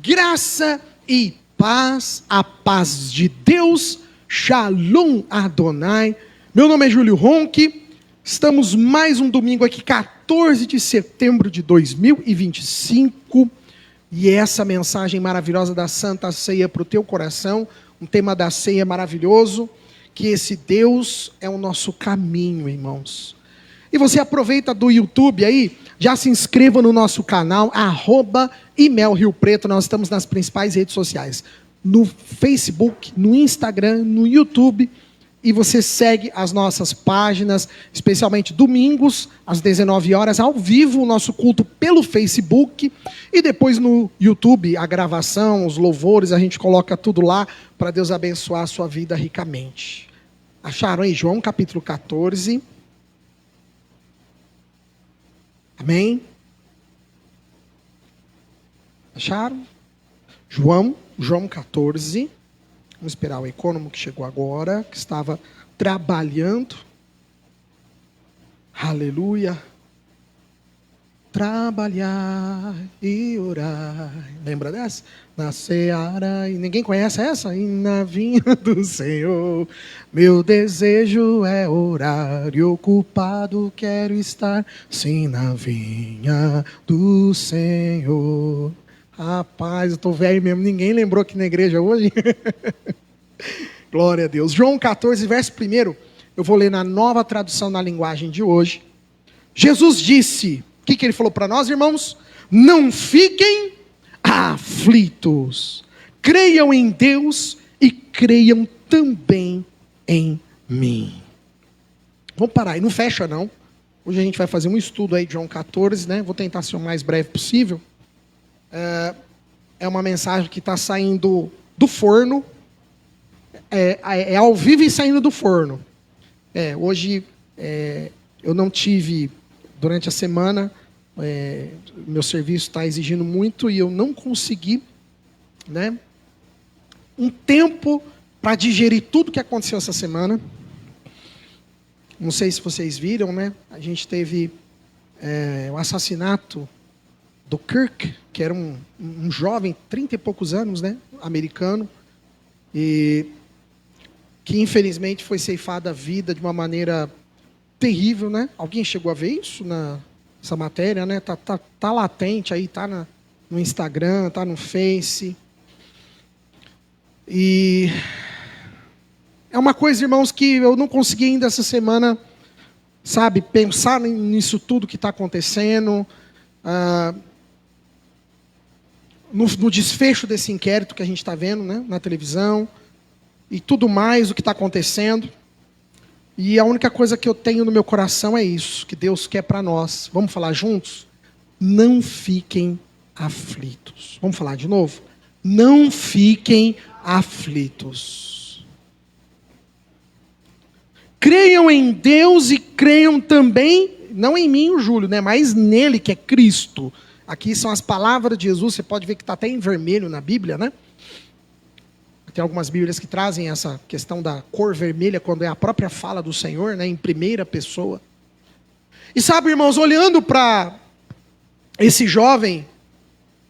Graça e paz, a paz de Deus, Shalom Adonai. Meu nome é Júlio Ronque, estamos mais um domingo aqui, 14 de setembro de 2025, e essa mensagem maravilhosa da Santa Ceia para o teu coração, um tema da ceia maravilhoso, que esse Deus é o nosso caminho, irmãos. E você aproveita do YouTube aí, já se inscreva no nosso canal, @ImelRioPreto, nós estamos nas principais redes sociais, no Facebook, no Instagram, no YouTube, e você segue as nossas páginas, especialmente domingos, às 19 horas, ao vivo, o nosso culto pelo Facebook, e depois no YouTube, a gravação, os louvores, a gente coloca tudo lá, para Deus abençoar a sua vida ricamente. Acharam aí? João capítulo 14... Amém? Acharam? João 14. Vamos esperar o econômico que chegou agora, que estava trabalhando. Aleluia. Trabalhar e orar. Lembra dessa? Na seara. E ninguém conhece essa? E na vinha do Senhor. Meu desejo é orar e ocupado quero estar. Sim, na vinha do Senhor. Rapaz, eu estou velho mesmo. Ninguém lembrou aqui na igreja hoje? Glória a Deus. João 14, verso 1. Eu vou ler na nova tradução na linguagem de hoje. Jesus disse... O que ele falou para nós, irmãos? Não fiquem aflitos. Creiam em Deus e creiam também em mim. Vamos parar aí, não fecha não. Hoje a gente vai fazer um estudo aí de João 14, né? Vou tentar ser o mais breve possível. É uma mensagem que está saindo do forno. É ao vivo e saindo do forno. Hoje eu não tive... Durante a semana, meu serviço está exigindo muito e eu não consegui, né, um tempo para digerir tudo que aconteceu essa semana. Não sei se vocês viram, né? A gente teve o assassinato do Kirk, que era um jovem, 30 e poucos anos, né, americano, e que infelizmente foi ceifada a vida de uma maneira terrível, né? Alguém chegou a ver isso nessa matéria, né? Tá latente aí, tá no Instagram, tá no Face. E é uma coisa, irmãos, que eu não consegui ainda essa semana, sabe, pensar nisso tudo que está acontecendo, no desfecho desse inquérito que a gente está vendo, né, na televisão, e tudo mais o que está acontecendo. E a única coisa que eu tenho no meu coração é isso, que Deus quer para nós. Vamos falar juntos? Não fiquem aflitos. Vamos falar de novo? Não fiquem aflitos. Creiam em Deus e creiam também, não em mim, o Júlio, né, mas nele, que é Cristo. Aqui são as palavras de Jesus, você pode ver que está até em vermelho na Bíblia, né? Tem algumas Bíblias que trazem essa questão da cor vermelha, quando é a própria fala do Senhor, né, em primeira pessoa. E sabe, irmãos, olhando para esse jovem,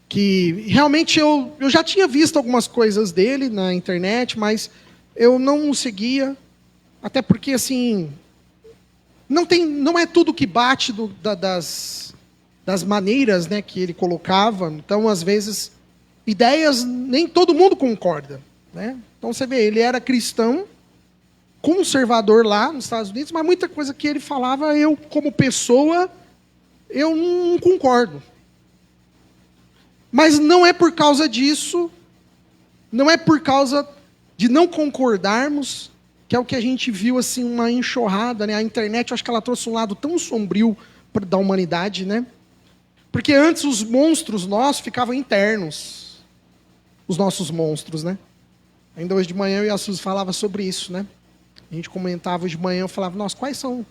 que realmente eu já tinha visto algumas coisas dele na internet, mas eu não o seguia, até porque, assim, não é tudo que bate das maneiras, né, que ele colocava. Então, às vezes, ideias, nem todo mundo concorda. Né? Então você vê, ele era cristão, conservador lá nos Estados Unidos, mas muita coisa que ele falava, eu como pessoa, eu não concordo. Mas não é por causa disso, não é por causa de não concordarmos, que é o que a gente viu, assim, uma enxurrada, né? A internet, eu acho que ela trouxe um lado tão sombrio da humanidade, né? Porque antes os monstros nossos ficavam internos, os nossos monstros, né? Ainda hoje de manhã eu e a Suzy falava sobre isso, né? A gente comentava hoje de manhã, eu falava, nossa, quais são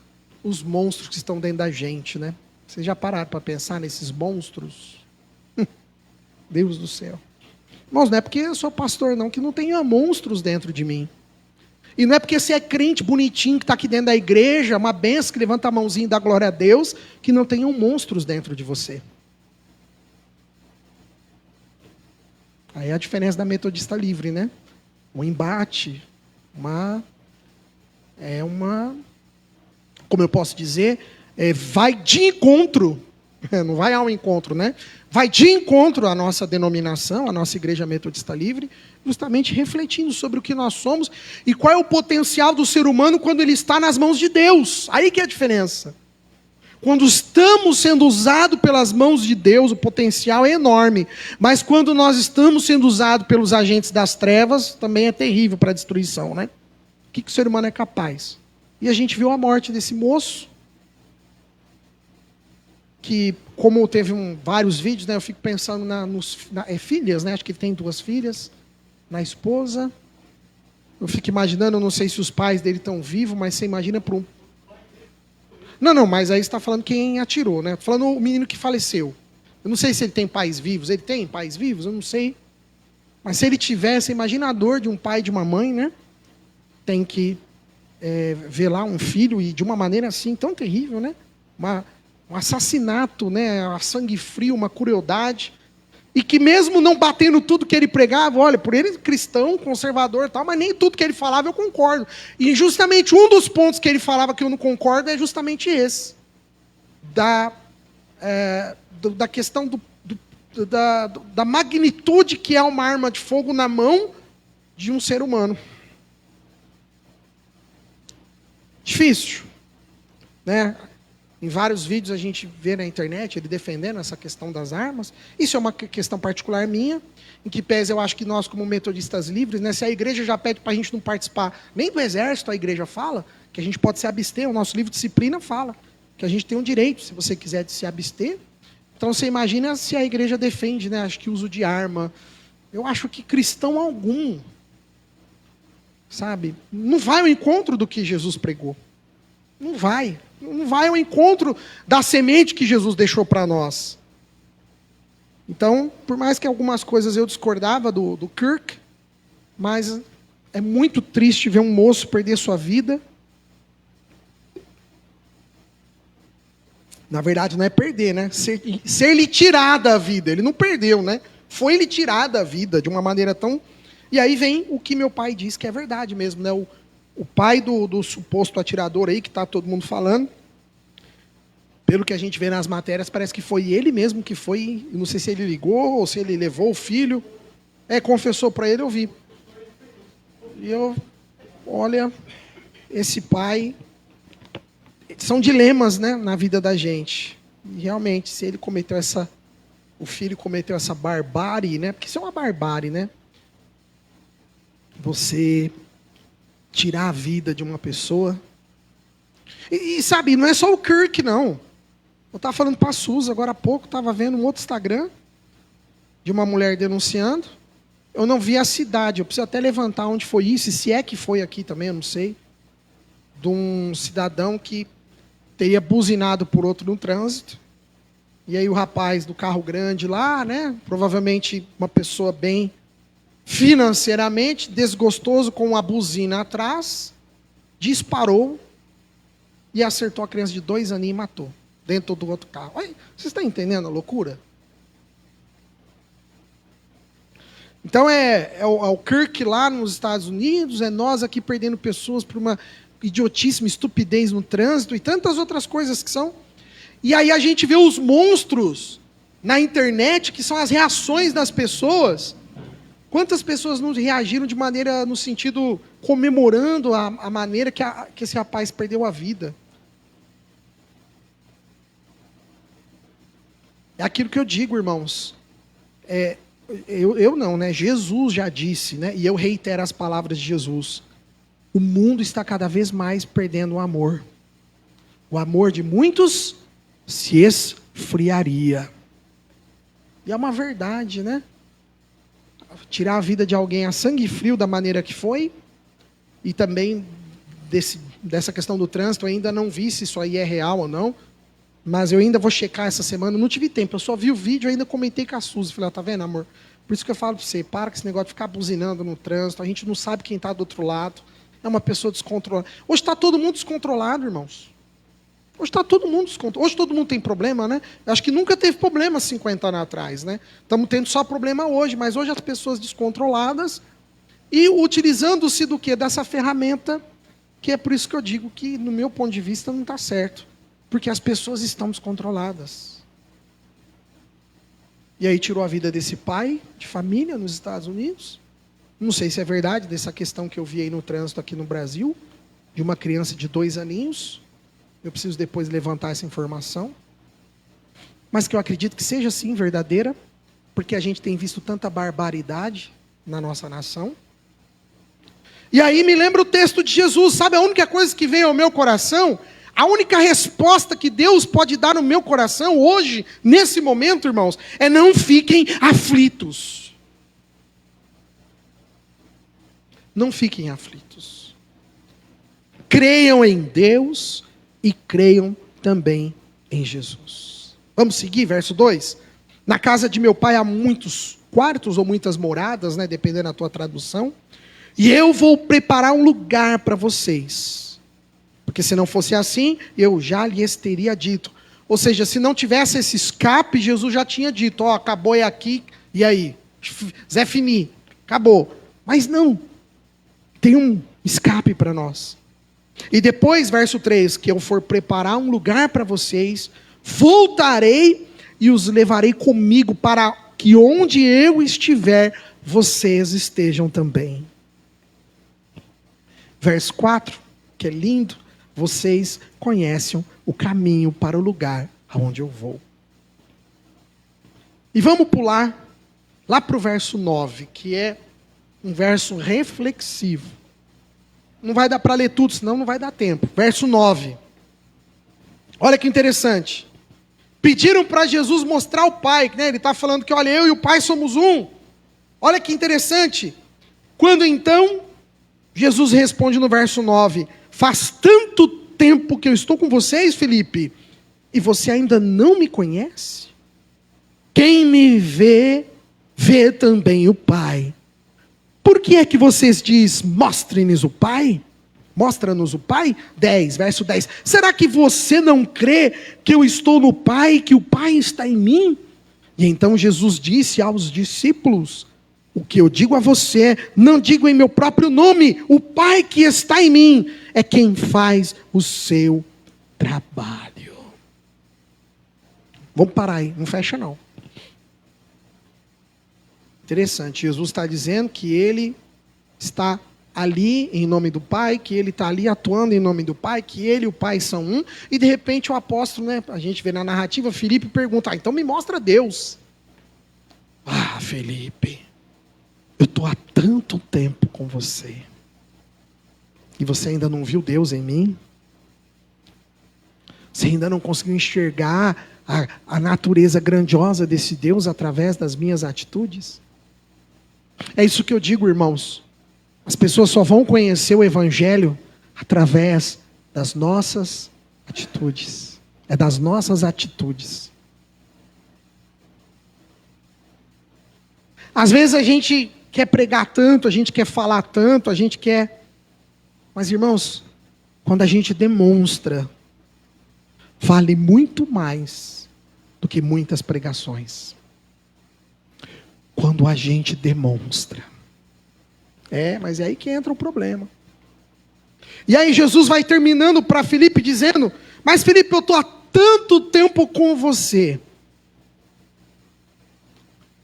os monstros que estão dentro da gente, né? Vocês já pararam para pensar nesses monstros? Deus do céu. Irmãos, não é porque eu sou pastor não, que não tenha monstros dentro de mim. E não é porque você é crente bonitinho, que está aqui dentro da igreja, uma benção, que levanta a mãozinha e dá glória a Deus, que não tenham monstros dentro de você. Aí é a diferença da metodista livre, né? Um embate, como eu posso dizer, vai de encontro, não vai ao encontro, né? Vai de encontro à nossa denominação, à nossa igreja metodista livre, justamente refletindo sobre o que nós somos e qual é o potencial do ser humano quando ele está nas mãos de Deus. Aí que é a diferença. Quando estamos sendo usados pelas mãos de Deus, o potencial é enorme. Mas quando nós estamos sendo usados pelos agentes das trevas, também é terrível para a destruição, né? O que o ser humano é capaz? E a gente viu a morte desse moço, que, como teve vários vídeos, né, eu fico pensando nas filhas, né, acho que ele tem 2 filhas, na esposa. Eu fico imaginando, eu não sei se os pais dele estão vivos, mas você imagina para um... Não, mas aí você está falando quem atirou, né? Falando o menino que faleceu. Eu não sei se ele tem pais vivos. Ele tem pais vivos? Eu não sei. Mas se ele tivesse, imagina a dor de um pai e de uma mãe, né? Tem que velar um filho e de uma maneira assim tão terrível, né? Um assassinato, né? A sangue frio, uma crueldade. E que mesmo não batendo tudo que ele pregava, olha, por ele cristão, conservador e tal, mas nem tudo que ele falava eu concordo. E justamente um dos pontos que ele falava que eu não concordo é justamente esse. Da questão da magnitude que é uma arma de fogo na mão de um ser humano. Difícil, né? Em vários vídeos a gente vê na internet ele defendendo essa questão das armas. Isso é uma questão particular minha, em que pese eu acho que nós, como metodistas livres, né, se a igreja já pede para a gente não participar nem do exército, a igreja fala que a gente pode se abster, o nosso livro de disciplina fala que a gente tem um direito, se você quiser, de se abster. Então você imagina se a igreja defende, né, acho que o uso de arma. Eu acho que cristão algum, sabe, não vai ao encontro do que Jesus pregou. Não vai ao encontro da semente que Jesus deixou para nós. Então, por mais que algumas coisas eu discordava do Kirk, mas é muito triste ver um moço perder sua vida. Na verdade, não é perder, né? Ser-lhe tirada a vida. Ele não perdeu, né? Foi-lhe tirada a vida de uma maneira tão... E aí vem o que meu pai diz, que é verdade mesmo, né? O pai do suposto atirador aí, que está todo mundo falando, pelo que a gente vê nas matérias, parece que foi ele mesmo que foi, não sei se ele ligou ou se ele levou o filho, confessou para ele, eu vi. E olha, esse pai, são dilemas, né, na vida da gente. E realmente, se ele cometeu o filho cometeu essa barbárie, né, porque isso é uma barbárie, né, você tirar a vida de uma pessoa. E sabe, não é só o Kirk, não. Eu estava falando para a Suzy, agora há pouco, estava vendo um outro Instagram de uma mulher denunciando. Eu não vi a cidade, eu preciso até levantar onde foi isso, e se é que foi aqui também, eu não sei. De um cidadão que teria buzinado por outro no trânsito. E aí o rapaz do carro grande lá, né, provavelmente uma pessoa bem financeiramente, desgostoso com uma buzina atrás, disparou e acertou a criança de 2 aninhos e matou, dentro do outro carro. Olha, você está entendendo a loucura? Então é o Kirk lá nos Estados Unidos, é nós aqui perdendo pessoas por uma idiotice, uma estupidez no trânsito e tantas outras coisas que são. E aí a gente vê os monstros na internet, que são as reações das pessoas. Quantas pessoas não reagiram de maneira, no sentido, comemorando a maneira que esse rapaz perdeu a vida? É aquilo que eu digo, irmãos. Eu não, né? Jesus já disse, né? E eu reitero as palavras de Jesus. O mundo está cada vez mais perdendo o amor. O amor de muitos se esfriaria. E é uma verdade, né? Tirar a vida de alguém a sangue frio da maneira que foi, e também dessa questão do trânsito, eu ainda não vi se isso aí é real ou não, mas eu ainda vou checar essa semana, não tive tempo, eu só vi o vídeo e ainda comentei com a Suzy, falei, tá vendo, amor? Por isso que eu falo para você, para com esse negócio de ficar buzinando no trânsito, a gente não sabe quem está do outro lado, é uma pessoa descontrolada. Hoje está todo mundo descontrolado, irmãos. Hoje está todo mundo descontrolado. Hoje todo mundo tem problema, né? Eu acho que nunca teve problema 50 anos atrás, né? Estamos tendo só problema hoje, mas hoje as pessoas descontroladas e utilizando-se do quê? Dessa ferramenta, que é por isso que eu digo que, no meu ponto de vista, não está certo. Porque as pessoas estão descontroladas. E aí tirou a vida desse pai de família nos Estados Unidos. Não sei se é verdade, dessa questão que eu vi aí no trânsito aqui no Brasil, de uma criança de 2 aninhos. Eu preciso depois levantar essa informação. Mas que eu acredito que seja sim verdadeira, porque a gente tem visto tanta barbaridade na nossa nação. E aí me lembra o texto de Jesus, sabe a única coisa que veio ao meu coração? A única resposta que Deus pode dar no meu coração hoje, nesse momento, irmãos, é: não fiquem aflitos. Não fiquem aflitos. Creiam em Deus e creiam também em Jesus. Vamos seguir, verso 2. Na casa de meu pai há muitos quartos ou muitas moradas, né, dependendo da tua tradução. E eu vou preparar um lugar para vocês. Porque se não fosse assim, eu já lhes teria dito. Ou seja, se não tivesse esse escape, Jesus já tinha dito: ó, acabou, é aqui, e aí? Zé Fini, acabou. Mas não, tem um escape para nós. E depois, verso 3, que eu for preparar um lugar para vocês, voltarei e os levarei comigo, para que onde eu estiver, vocês estejam também. Verso 4, que é lindo: vocês conhecem o caminho para o lugar aonde eu vou. E vamos pular lá para o verso 9, que é um verso reflexivo. Não vai dar para ler tudo, senão não vai dar tempo. Verso 9. Olha que interessante. Pediram para Jesus mostrar o Pai, né? Ele está falando que, olha, eu e o Pai somos um. Olha que interessante. Quando então, Jesus responde no verso 9: faz tanto tempo que eu estou com vocês, Felipe, e você ainda não me conhece? Quem me vê, vê também o Pai. Por que é que vocês dizem: mostre-nos o Pai? Mostra-nos o Pai? 10, verso 10. Será que você não crê que eu estou no Pai, que o Pai está em mim? E então Jesus disse aos discípulos: o que eu digo a você, não digo em meu próprio nome. O Pai que está em mim é quem faz o seu trabalho. Vamos parar aí, não fecha não. Interessante, Jesus está dizendo que ele está ali em nome do Pai, que ele está ali atuando em nome do Pai, que ele e o Pai são um, e de repente o apóstolo, né, a gente vê na narrativa, Felipe pergunta: então me mostra Deus. Ah, Felipe, eu estou há tanto tempo com você, e você ainda não viu Deus em mim? Você ainda não conseguiu enxergar a natureza grandiosa desse Deus através das minhas atitudes? É isso que eu digo, irmãos. As pessoas só vão conhecer o Evangelho através das nossas atitudes. É das nossas atitudes. Às vezes a gente quer pregar tanto, a gente quer falar tanto, a gente quer... Mas, irmãos, quando a gente demonstra, vale muito mais do que muitas pregações. Quando a gente demonstra. Mas é aí que entra o problema. E aí Jesus vai terminando para Felipe dizendo: mas Felipe, eu estou há tanto tempo com você.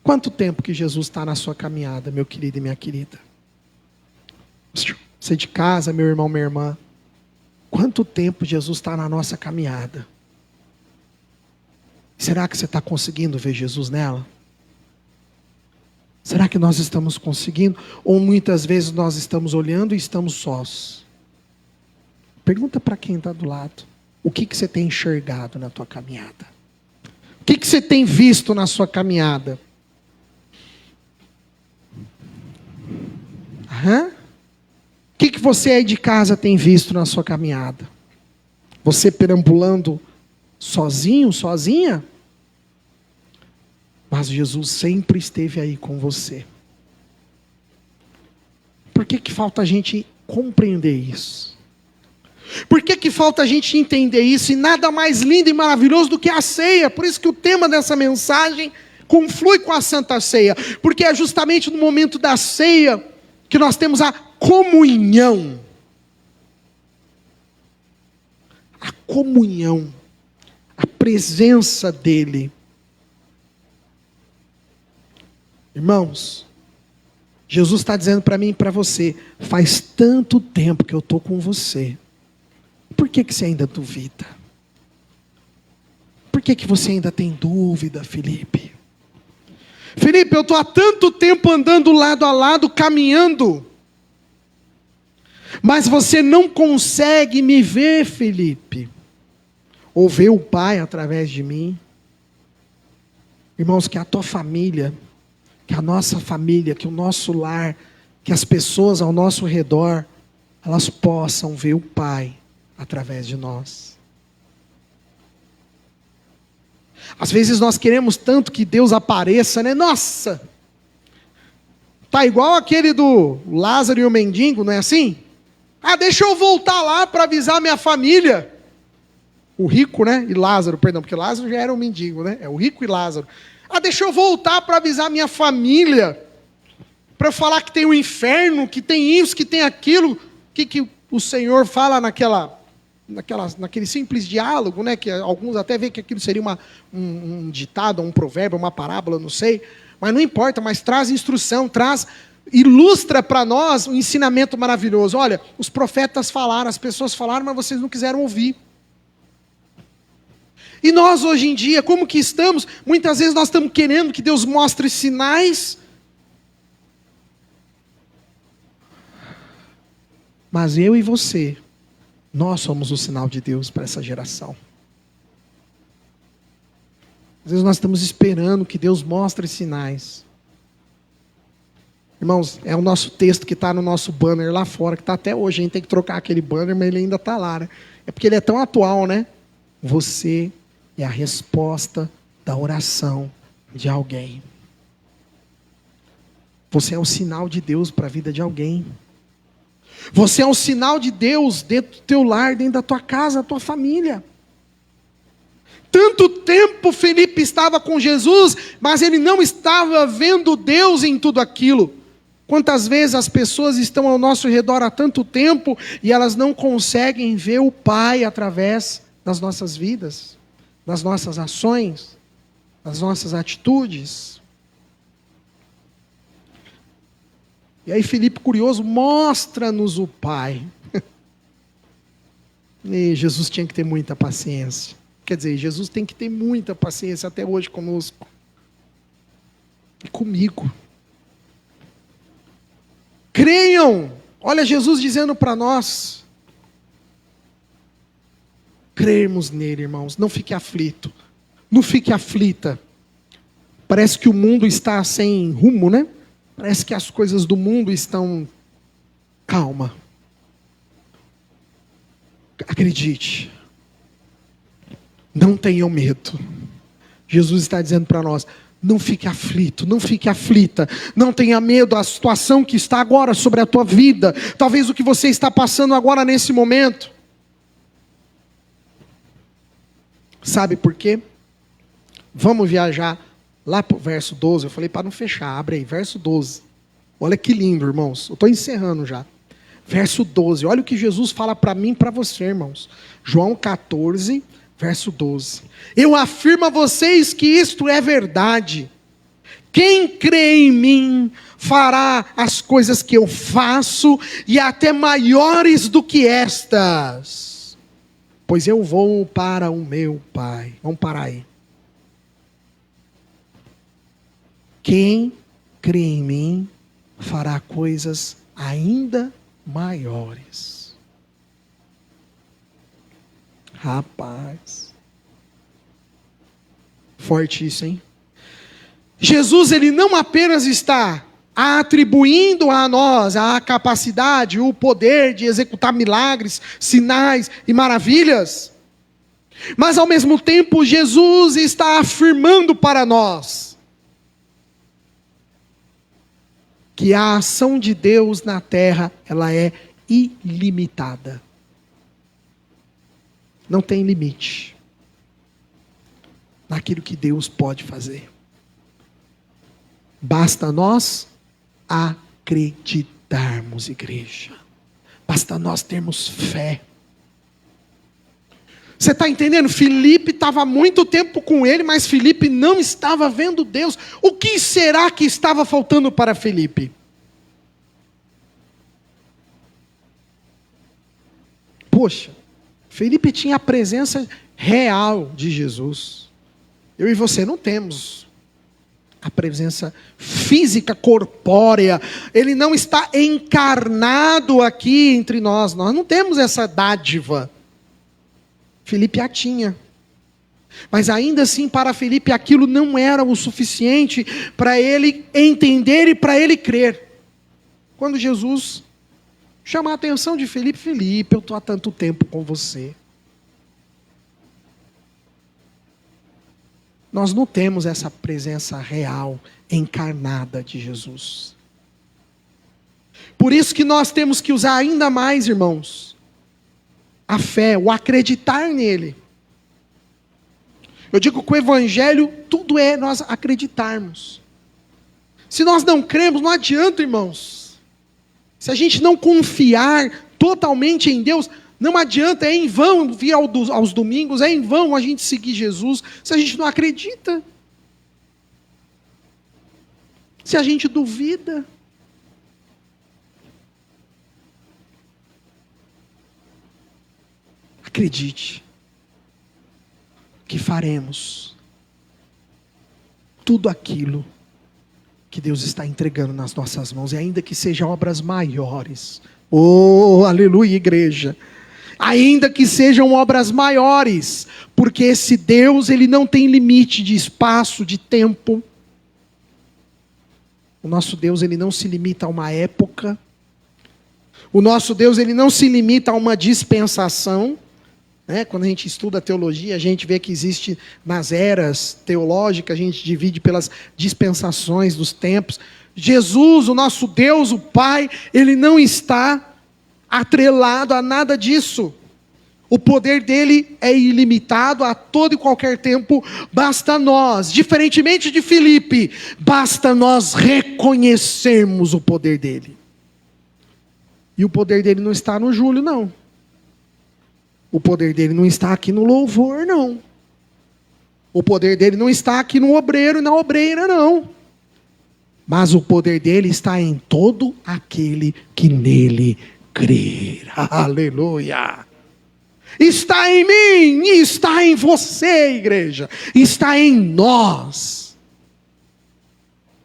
Quanto tempo que Jesus está na sua caminhada, meu querido e minha querida? Você de casa, meu irmão, minha irmã. Quanto tempo Jesus está na nossa caminhada? Será que você está conseguindo ver Jesus nela? Será que nós estamos conseguindo? Ou muitas vezes nós estamos olhando e estamos sós? Pergunta para quem está do lado. O que você tem enxergado na tua caminhada? O que você tem visto na sua caminhada? O que você aí de casa tem visto na sua caminhada? Você perambulando sozinho, sozinha? Mas Jesus sempre esteve aí com você. Por que falta a gente compreender isso? Por que que falta a gente entender isso? E nada mais lindo e maravilhoso do que a ceia. Por isso que o tema dessa mensagem conflui com a Santa Ceia. Porque é justamente no momento da ceia que nós temos a comunhão. A comunhão. A presença dEle. Irmãos, Jesus está dizendo para mim e para você: faz tanto tempo que eu estou com você. Por que que você ainda duvida? Por que que você ainda tem dúvida, Felipe? Felipe, eu estou há tanto tempo andando lado a lado, caminhando. Mas você não consegue me ver, Felipe. Ou ver o Pai através de mim. Irmãos, que a tua família, que a nossa família, que o nosso lar, que as pessoas ao nosso redor, elas possam ver o Pai através de nós. Às vezes nós queremos tanto que Deus apareça, né? Nossa! Tá igual aquele do Lázaro e o mendigo, não é assim? Ah, deixa eu voltar lá para avisar minha família. O rico, né? E Lázaro, perdão, porque Lázaro já era um mendigo, né? É o rico e Lázaro. Ah, deixa eu voltar para avisar minha família. Para eu falar que tem o inferno, que tem isso, que tem aquilo. Que o Senhor fala naquele simples diálogo, né? Que alguns até veem que aquilo seria um ditado, um provérbio, uma parábola, não sei. Mas não importa, mas traz instrução, ilustra para nós um ensinamento maravilhoso. Olha, os profetas falaram, as pessoas falaram, mas vocês não quiseram ouvir. E nós hoje em dia, como que estamos? Muitas vezes nós estamos querendo que Deus mostre sinais. Mas eu e você, nós somos o sinal de Deus para essa geração. Às vezes nós estamos esperando que Deus mostre sinais. Irmãos, é o nosso texto que está no nosso banner lá fora, que está até hoje. A gente tem que trocar aquele banner, mas ele ainda está lá, né? É porque ele é tão atual, né? Você é a resposta da oração de alguém. Você é o sinal de Deus para a vida de alguém. Você é um sinal de Deus dentro do teu lar, dentro da tua casa, da tua família. Tanto tempo Felipe estava com Jesus, mas ele não estava vendo Deus em tudo aquilo. Quantas vezes as pessoas estão ao nosso redor há tanto tempo e elas não conseguem ver o Pai através das nossas vidas, das nossas ações, das nossas atitudes. E aí Felipe, curioso, mostra-nos o Pai. E Jesus tinha que ter muita paciência. Quer dizer, Jesus tem que ter muita paciência até hoje conosco. E comigo. Creiam. Olha Jesus dizendo para nós. Crermos nele, irmãos. Não fique aflito. Não fique aflita. Parece que o mundo está sem rumo, né? Parece que as coisas do mundo estão... Calma. Acredite. Não tenham medo. Jesus está dizendo para nós: não fique aflito, não fique aflita. Não tenha medo da situação que está agora sobre a tua vida. Talvez o que você está passando agora nesse momento. Sabe por quê? Vamos viajar lá para o verso 12. Eu falei para não fechar, abre aí, verso 12. Olha que lindo, irmãos. Eu estou encerrando já. Verso 12, olha o que Jesus fala para mim e para você, irmãos. João 14, verso 12. Eu afirmo a vocês que isto é verdade. Quem crê em mim fará as coisas que eu faço e até maiores do que estas. Pois eu vou para o meu Pai. Vamos parar aí. Quem crê em mim fará coisas ainda maiores. Rapaz. Forte isso, hein? Jesus, ele não apenas está atribuindo a nós a capacidade, o poder de executar milagres, sinais e maravilhas, mas ao mesmo tempo Jesus está afirmando para nós que a ação de Deus na terra, ela é ilimitada. não tem limite naquilo que Deus pode fazer. Basta nós acreditarmos, igreja. Basta nós termos fé. Você está entendendo? Filipe estava há muito tempo com ele, mas Filipe não estava vendo Deus. O que será que estava faltando para Filipe? Poxa, Filipe tinha a presença real de Jesus. Eu e você não temos a presença física, corpórea. Ele não está encarnado aqui entre nós. Nós não temos essa dádiva. Filipe a tinha. Mas ainda assim, para Filipe, aquilo não era o suficiente para ele entender e para ele crer. Quando Jesus chamou a atenção de Filipe: Filipe, eu estou há tanto tempo com você. Nós não temos essa presença real, encarnada de Jesus. Por isso que nós temos que usar ainda mais, irmãos, a fé, o acreditar nele. Eu digo que o evangelho, tudo é nós acreditarmos. Se nós não cremos, não adianta, irmãos. Se a gente não confiar totalmente em Deus, não adianta, é em vão vir aos domingos, é em vão a gente seguir Jesus, se a gente não acredita. Se a gente duvida. Acredite que faremos tudo aquilo que Deus está entregando nas nossas mãos, e ainda que sejam obras maiores. Oh, aleluia, igreja. Ainda que sejam obras maiores, porque esse Deus, ele não tem limite de espaço, de tempo. O nosso Deus, ele não se limita a uma época. O nosso Deus, ele não se limita a uma dispensação. Quando a gente estuda teologia, a gente vê que existe nas eras teológicas, a gente divide pelas dispensações dos tempos. Jesus, o nosso Deus, o Pai, ele não está atrelado a nada disso. O poder dele é ilimitado a todo e qualquer tempo. Basta nós, diferentemente de Filipe, basta nós reconhecermos o poder dele. E o poder dele não está no Júlio, não. O poder dele não está aqui no louvor, não. O poder dele não está aqui no obreiro e na obreira, não. Mas o poder dele está em todo aquele que nele crer. Aleluia. Está em mim e está em você, igreja. Está em nós.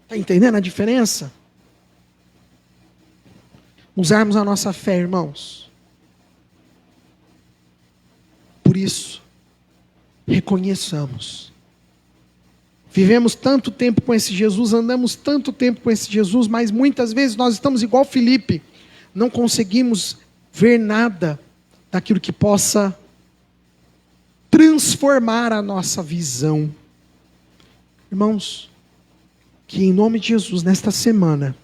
Está entendendo a diferença? Usarmos a nossa fé, irmãos. Por isso, reconheçamos. Vivemos tanto tempo com esse Jesus, andamos tanto tempo com esse Jesus, mas muitas vezes nós estamos igual Filipe. Não conseguimos ver nada daquilo que possa transformar a nossa visão. Irmãos, que em nome de Jesus, nesta semana,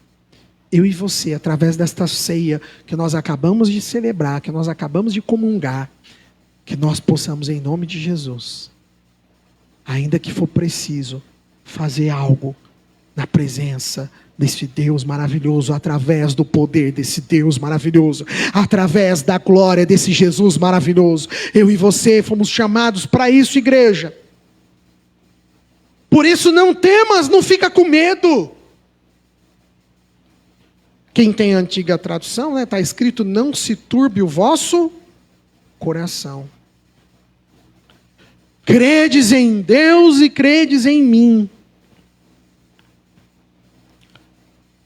eu e você, através desta ceia que nós acabamos de celebrar, que nós acabamos de comungar, que nós possamos, em nome de Jesus, ainda que for preciso, fazer algo na presença desse Deus maravilhoso, através do poder desse Deus maravilhoso, através da glória desse Jesus maravilhoso. Eu e você fomos chamados para isso, igreja. Por isso não temas, não fica com medo. Quem tem a antiga tradução, está escrito: não se turbe o vosso coração. Credes em Deus e credes em mim.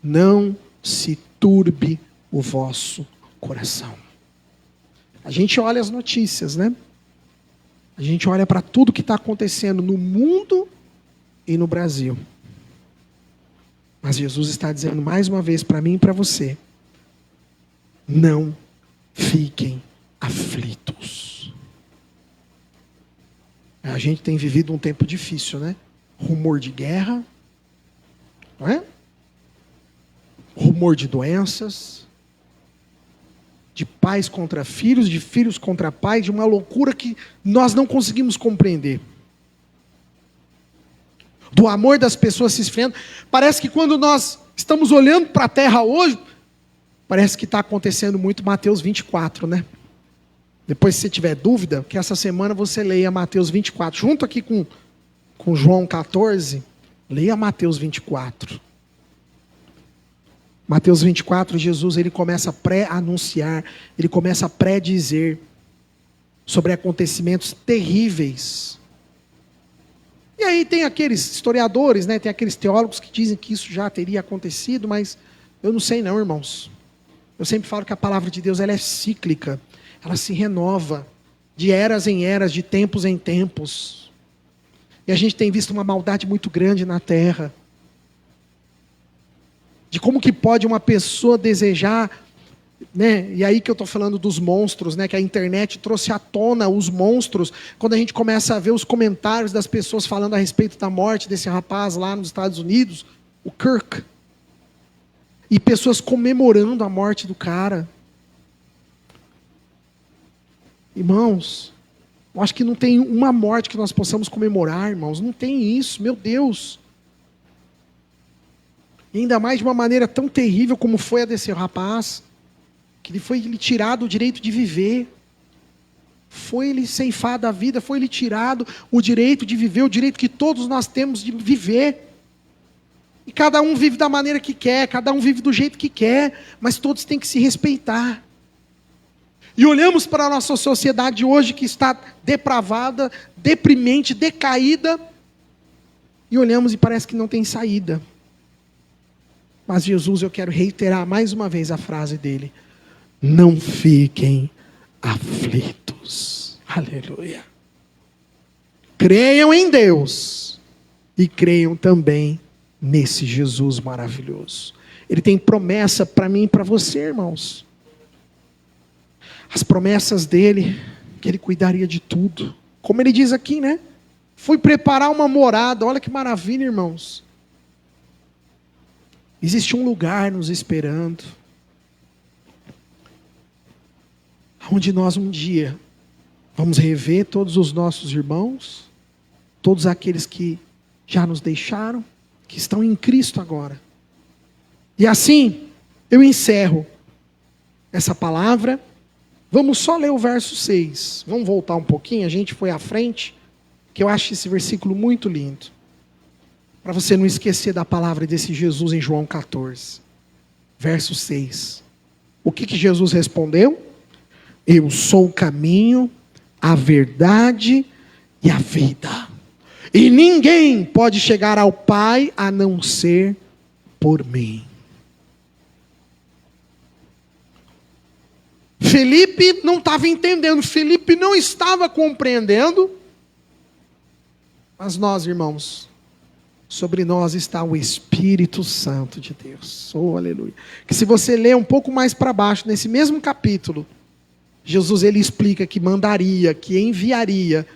Não se turbe o vosso coração. A gente olha as notícias, né? A gente olha para tudo que está acontecendo no mundo e no Brasil. Mas Jesus está dizendo mais uma vez para mim e para você: não fiquem aflitos. A gente tem vivido um tempo difícil, né? Rumor de guerra, não é? Rumor de doenças, de pais contra filhos, de filhos contra pais, de uma loucura que nós não conseguimos compreender. Do amor das pessoas se esfriando. Parece que quando nós estamos olhando para a terra hoje, parece que está acontecendo muito Mateus 24, né? Depois, se você tiver dúvida, que essa semana você leia Mateus 24. Junto aqui com João 14, leia Mateus 24. Mateus 24, Jesus ele começa a pré-anunciar, ele começa a pré-dizer sobre acontecimentos terríveis. E aí tem aqueles historiadores, né, tem aqueles teólogos que dizem que isso já teria acontecido, mas eu não sei não, irmãos. Eu sempre falo que a palavra de Deus ela é cíclica, ela se renova, de eras em eras, de tempos em tempos. E a gente tem visto uma maldade muito grande na terra. De como que pode uma pessoa desejar, né? E aí que eu estou falando dos monstros, né? Que a internet trouxe à tona os monstros, quando a gente começa a ver os comentários das pessoas falando a respeito da morte desse rapaz lá nos Estados Unidos, o Kirk. E pessoas comemorando a morte do cara. Irmãos, eu acho que não tem uma morte que nós possamos comemorar, irmãos. Não tem isso, meu Deus. E ainda mais de uma maneira tão terrível como foi a desse rapaz, que ele foi tirado o direito de viver, foi ele ceifado a vida, foi ele tirado o direito de viver, o direito que todos nós temos de viver. E cada um vive da maneira que quer, cada um vive do jeito que quer, mas todos têm que se respeitar. E olhamos para a nossa sociedade hoje que está depravada, deprimente, decaída, e olhamos e parece que não tem saída. Mas Jesus, eu quero reiterar mais uma vez a frase dele: não fiquem aflitos. Aleluia. Creiam em Deus e creiam também nesse Jesus maravilhoso. Ele tem promessa para mim e para você, irmãos. As promessas dele, que ele cuidaria de tudo. Como ele diz aqui, né? Fui preparar uma morada. Olha que maravilha, irmãos. Existe um lugar nos esperando, onde nós um dia vamos rever todos os nossos irmãos, todos aqueles que já nos deixaram, que estão em Cristo agora. E assim, eu encerro essa palavra. Vamos só ler o verso 6. Vamos voltar um pouquinho, a gente foi à frente, que eu acho esse versículo muito lindo. Para você não esquecer da palavra desse Jesus em João 14. Verso 6. O que Jesus respondeu? Eu sou o caminho, a verdade e a vida. E ninguém pode chegar ao Pai a não ser por mim. Felipe não estava entendendo, Felipe não estava compreendendo. Mas nós, irmãos, sobre nós está o Espírito Santo de Deus. Oh, aleluia. Que se você ler um pouco mais para baixo, nesse mesmo capítulo, Jesus ele explica que mandaria, que enviaria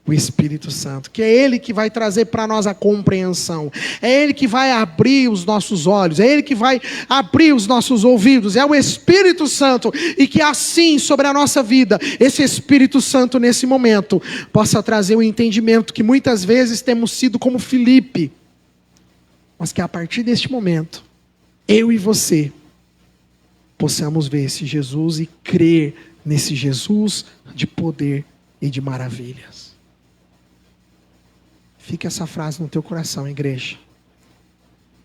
o Espírito Santo. Que é Ele que vai trazer para nós a compreensão. É Ele que vai abrir os nossos olhos. É Ele que vai abrir os nossos ouvidos. É o Espírito Santo. E que assim, sobre a nossa vida, esse Espírito Santo nesse momento, possa trazer o entendimento que muitas vezes temos sido como Filipe. Mas que a partir deste momento, eu e você, possamos ver esse Jesus e crer nesse Jesus de poder e de maravilhas. Fique essa frase no teu coração, igreja.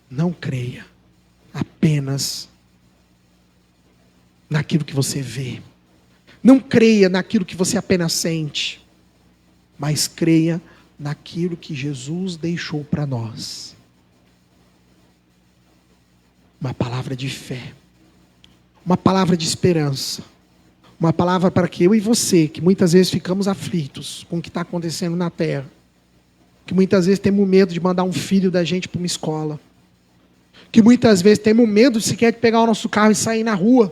Não creia apenas naquilo que você vê. Não creia naquilo que você apenas sente. Mas creia naquilo que Jesus deixou para nós. Uma palavra de fé. Uma palavra de esperança. Uma palavra para que eu e você, que muitas vezes ficamos aflitos com o que está acontecendo na terra, que muitas vezes temos medo de mandar um filho da gente para uma escola, que muitas vezes temos medo sequer de pegar o nosso carro e sair na rua,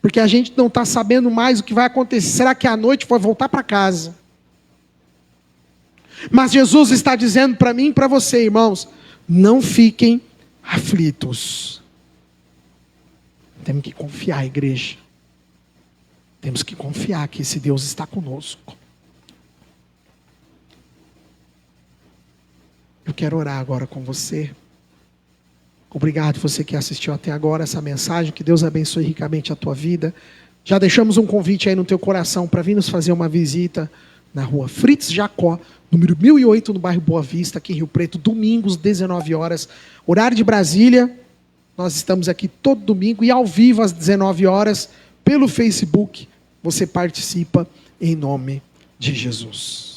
porque a gente não está sabendo mais o que vai acontecer. Será que à noite vai voltar para casa? Mas Jesus está dizendo para mim e para você, irmãos, não fiquem aflitos. Temos que confiar, igreja. Temos que confiar que esse Deus está conosco. Eu quero orar agora com você. Obrigado você que assistiu até agora essa mensagem. Que Deus abençoe ricamente a tua vida. Já deixamos um convite aí no teu coração para vir nos fazer uma visita na rua Fritz Jacó, número 1008, no bairro Boa Vista, aqui em Rio Preto, domingos, 19 horas, horário de Brasília. Nós estamos aqui todo domingo e ao vivo às 19 horas, pelo Facebook. Você participa em nome de Jesus.